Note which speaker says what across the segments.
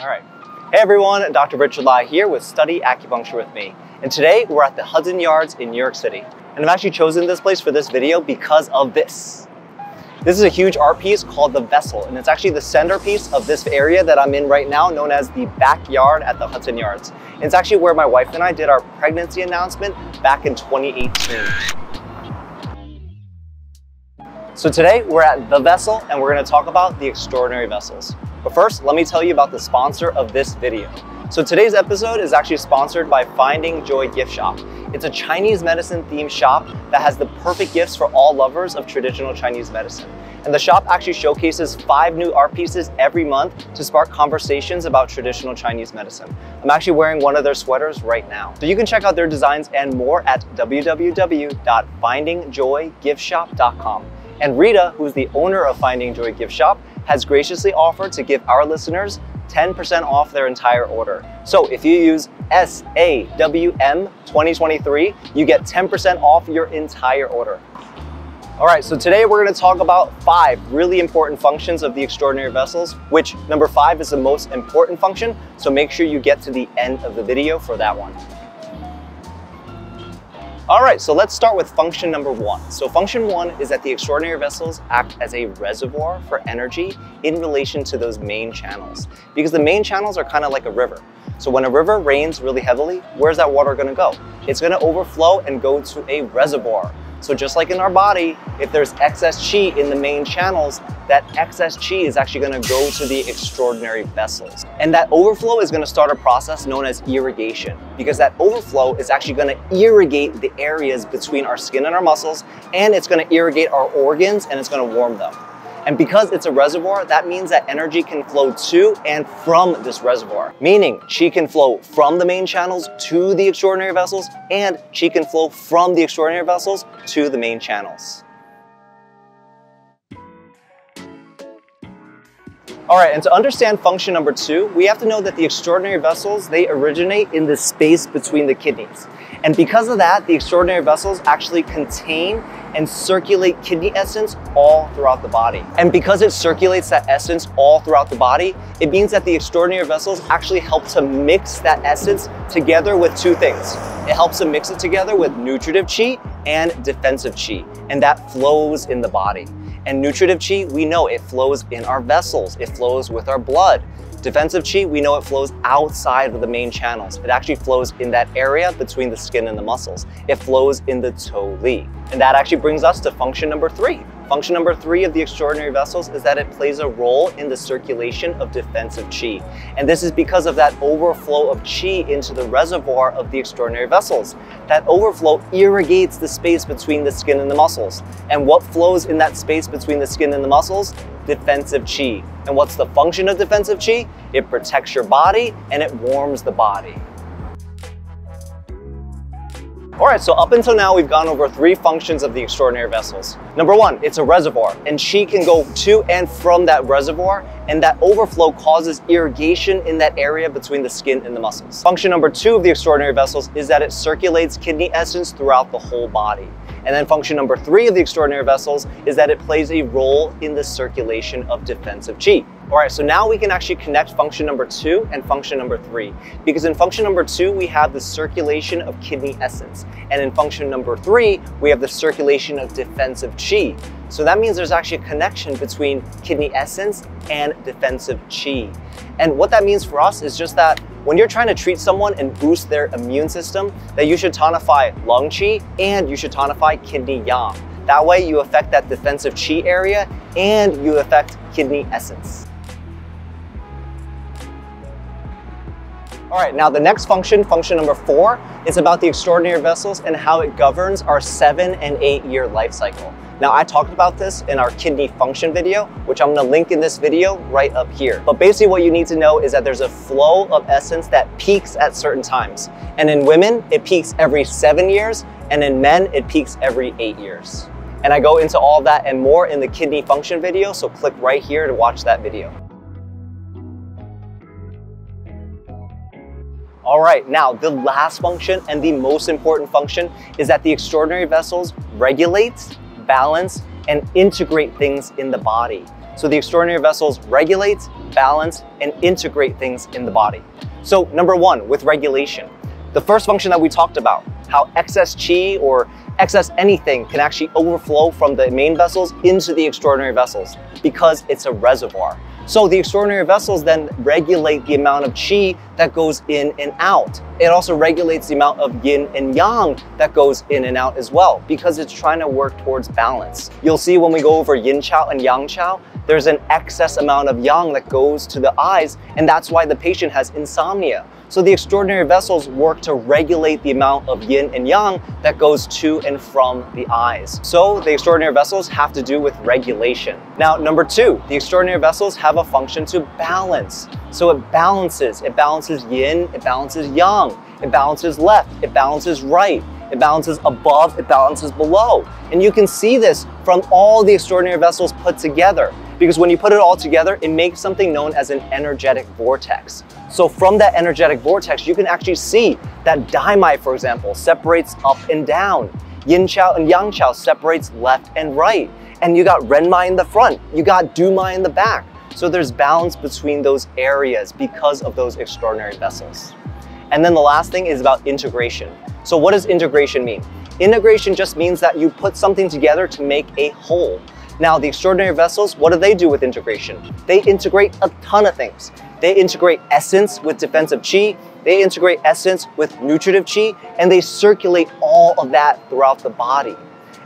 Speaker 1: All right. Hey everyone, Dr. Richard Lai here with Study Acupuncture with me. And today we're at the Hudson Yards in New York City. And I've actually chosen this place for this video because of this. This is a huge art piece called the Vessel, and it's actually the centerpiece of this area that I'm in right now, known as the backyard at the Hudson Yards. And it's actually where my wife and I did our pregnancy announcement back in 2018. So today we're at the Vessel and we're going to talk about the extraordinary vessels. But first, let me tell you about the sponsor of this video. So today's episode is actually sponsored by Finding Joy Gift Shop. It's a Chinese medicine themed shop that has the perfect gifts for all lovers of traditional Chinese medicine. And the shop actually showcases 5 new art pieces every month to spark conversations about traditional Chinese medicine. I'm actually wearing one of their sweaters right now. So you can check out their designs and more at www.findingjoygiftshop.com. And Rita, who's the owner of Finding Joy Gift Shop, has graciously offered to give our listeners 10% off their entire order. So if you use SAWM 2023, you get 10% off your entire order. All right, so today we're going to talk about 5 really important functions of the extraordinary vessels, which number 5 is the most important function. So make sure you get to the end of the video for that one. All right, so let's start with function number 1. So function 1 is that the extraordinary vessels act as a reservoir for energy in relation to those main channels, because the main channels are kind of like a river. So when a river rains really heavily, where's that water going to go? It's going to overflow and go to a reservoir. So just like in our body, if there's excess qi in the main channels, that excess qi is actually going to go to the extraordinary vessels. And that overflow is going to start a process known as irrigation, because that overflow is actually going to irrigate the areas between our skin and our muscles, and it's going to irrigate our organs, and it's going to warm them. And because it's a reservoir, that means that energy can flow to and from this reservoir. Meaning, qi can flow from the main channels to the extraordinary vessels, and qi can flow from the extraordinary vessels to the main channels. All right, and to understand function number 2, we have to know that the extraordinary vessels, they originate in the space between the kidneys. And because of that, the extraordinary vessels actually contain and circulate kidney essence all throughout the body. And because it circulates that essence all throughout the body, it means that the extraordinary vessels actually help to mix that essence together with 2 things. It helps to mix it together with nutritive qi and defensive qi, and that flows in the body. And nutritive qi, we know it flows in our vessels, it flows with our blood. Defensive qi, we know it flows outside of the main channels. It actually flows in that area between the skin and the muscles. It flows in the toe li. And that actually brings us to function number 3. Function number 3 of the extraordinary vessels is that it plays a role in the circulation of defensive qi. And this is because of that overflow of qi into the reservoir of the extraordinary vessels. That overflow irrigates the space between the skin and the muscles. And what flows in that space between the skin and the muscles? Defensive qi. And what's the function of defensive qi? It protects your body and it warms the body. All right, so up until now, we've gone over 3 functions of the extraordinary vessels. Number 1, it's a reservoir, and qi can go to and from that reservoir, and that overflow causes irrigation in that area between the skin and the muscles. Function number 2 of the extraordinary vessels is that it circulates kidney essence throughout the whole body. And then function number 3 of the extraordinary vessels is that it plays a role in the circulation of defensive qi. All right, so now we can actually connect function number 2 and function number 3, because in function number 2, we have the circulation of kidney essence. And in function number 3, we have the circulation of defensive qi. So that means there's actually a connection between kidney essence and defensive qi. And what that means for us is just that when you're trying to treat someone and boost their immune system, that you should tonify lung qi and you should tonify kidney yang. That way you affect that defensive qi area and you affect kidney essence. All right, now the next function, function number 4, is about the extraordinary vessels and how it governs our 7- and 8-year life cycle. Now, I talked about this in our kidney function video, which I'm gonna link in this video right up here. But basically what you need to know is that there's a flow of essence that peaks at certain times. And in women, it peaks every 7 years, and in men, it peaks every 8 years. And I go into all of that and more in the kidney function video, so click right here to watch that video. All right, now the last function and the most important function is that the extraordinary vessels regulate, balance, and integrate things in the body. So the extraordinary vessels regulate, balance and integrate things in the body. So number one, with regulation, the first function that we talked about, how excess qi or excess anything can actually overflow from the main vessels into the extraordinary vessels because it's a reservoir. So the extraordinary vessels then regulate the amount of qi that goes in and out. It also regulates the amount of yin and yang that goes in and out as well, because it's trying to work towards balance. You'll see when we go over yin chao and yang chao, there's an excess amount of yang that goes to the eyes, and that's why the patient has insomnia. So the extraordinary vessels work to regulate the amount of yin and yang that goes to and from the eyes. So the extraordinary vessels have to do with regulation. Now, number two, the extraordinary vessels have a function to balance. So it balances yin, it balances yang, it balances left, it balances right, it balances above, it balances below. And you can see this from all the extraordinary vessels put together, because when you put it all together, it makes something known as an energetic vortex. So from that energetic vortex, you can actually see that daimai, for example, separates up and down. Yin chao and yang chao separates left and right. And you got renmai in the front, you got dumai in the back. So there's balance between those areas because of those extraordinary vessels. And then the last thing is about integration. So what does integration mean? Integration just means that you put something together to make a whole. Now, the extraordinary vessels, what do they do with integration? They integrate a ton of things. They integrate essence with defensive qi, they integrate essence with nutritive qi, and they circulate all of that throughout the body.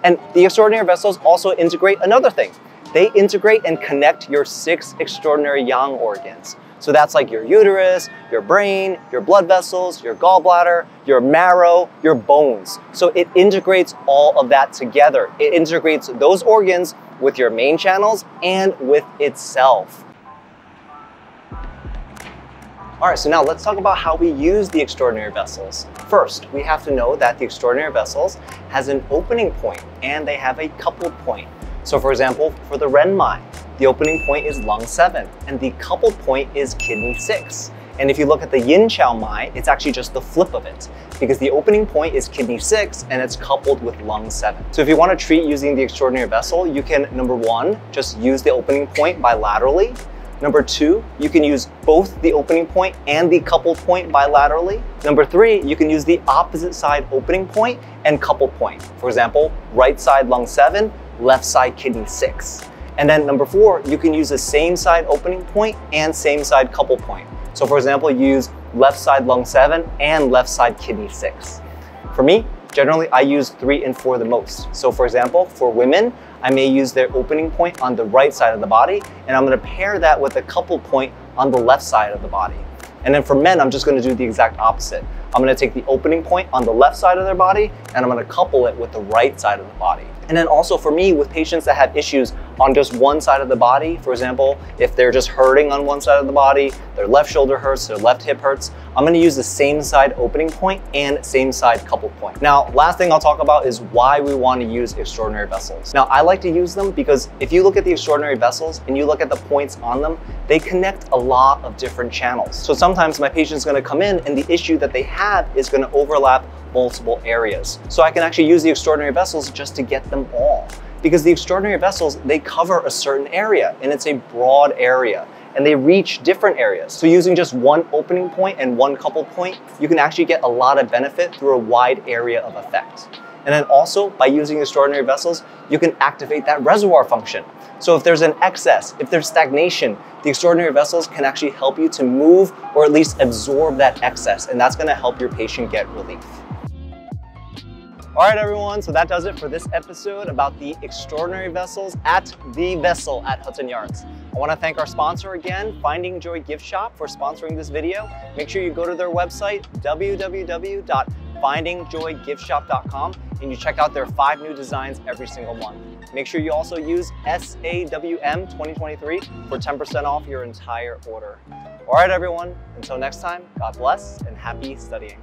Speaker 1: And the extraordinary vessels also integrate another thing. They integrate and connect your 6 extraordinary yang organs. So that's like your uterus, your brain, your blood vessels, your gallbladder, your marrow, your bones. So it integrates all of that together. It integrates those organs with your main channels and with itself. All right, so now let's talk about how we use the extraordinary vessels. First, we have to know that the extraordinary vessels has an opening point and they have a coupled point. So for example, for the renmai, the opening point is lung 7 and the coupled point is kidney 6. And if you look at the yin chao mai, it's actually just the flip of it, because the opening point is kidney 6 and it's coupled with lung 7. So if you want to treat using the extraordinary vessel, you can, number one, just use the opening point bilaterally. Number two, you can use both the opening point and the coupled point bilaterally. Number three, you can use the opposite side opening point and coupled point. For example, right side lung 7, left side kidney 6. And then number four, you can use the same side opening point and same side coupled point. So for example, use left side lung 7 and left side kidney 6. For me, generally I use 3 and 4 the most. So for example, for women, I may use their opening point on the right side of the body, and I'm going to pair that with a coupled point on the left side of the body. And then for men, I'm just going to do the exact opposite. I'm going to take the opening point on the left side of their body, and I'm going to couple it with the right side of the body. And then also for me, with patients that have issues on just one side of the body, for example, if they're just hurting on one side of the body, their left shoulder hurts, their left hip hurts, I'm going to use the same side opening point and same side coupled point. Now, last thing I'll talk about is why we want to use extraordinary vessels. Now, I like to use them because if you look at the extraordinary vessels and you look at the points on them, they connect a lot of different channels. So sometimes my patient's going to come in and the issue that they have is going to overlap multiple areas. So I can actually use the extraordinary vessels just to get them all. Because the extraordinary vessels, they cover a certain area and it's a broad area and they reach different areas. So using just one opening point and one coupled point, you can actually get a lot of benefit through a wide area of effect. And then also by using extraordinary vessels, you can activate that reservoir function. So if there's an excess, if there's stagnation, the extraordinary vessels can actually help you to move or at least absorb that excess, and that's going to help your patient get relief. All right, everyone, so that does it for this episode about the extraordinary vessels at The Vessel at Hudson Yards. I want to thank our sponsor again, Finding Joy Gift Shop, for sponsoring this video. Make sure you go to their website, www.findingjoygiftshop.com, and you check out their 5 new designs every single month. Make sure you also use SAWM 2023 for 10% off your entire order. All right, everyone, until next time, God bless and happy studying.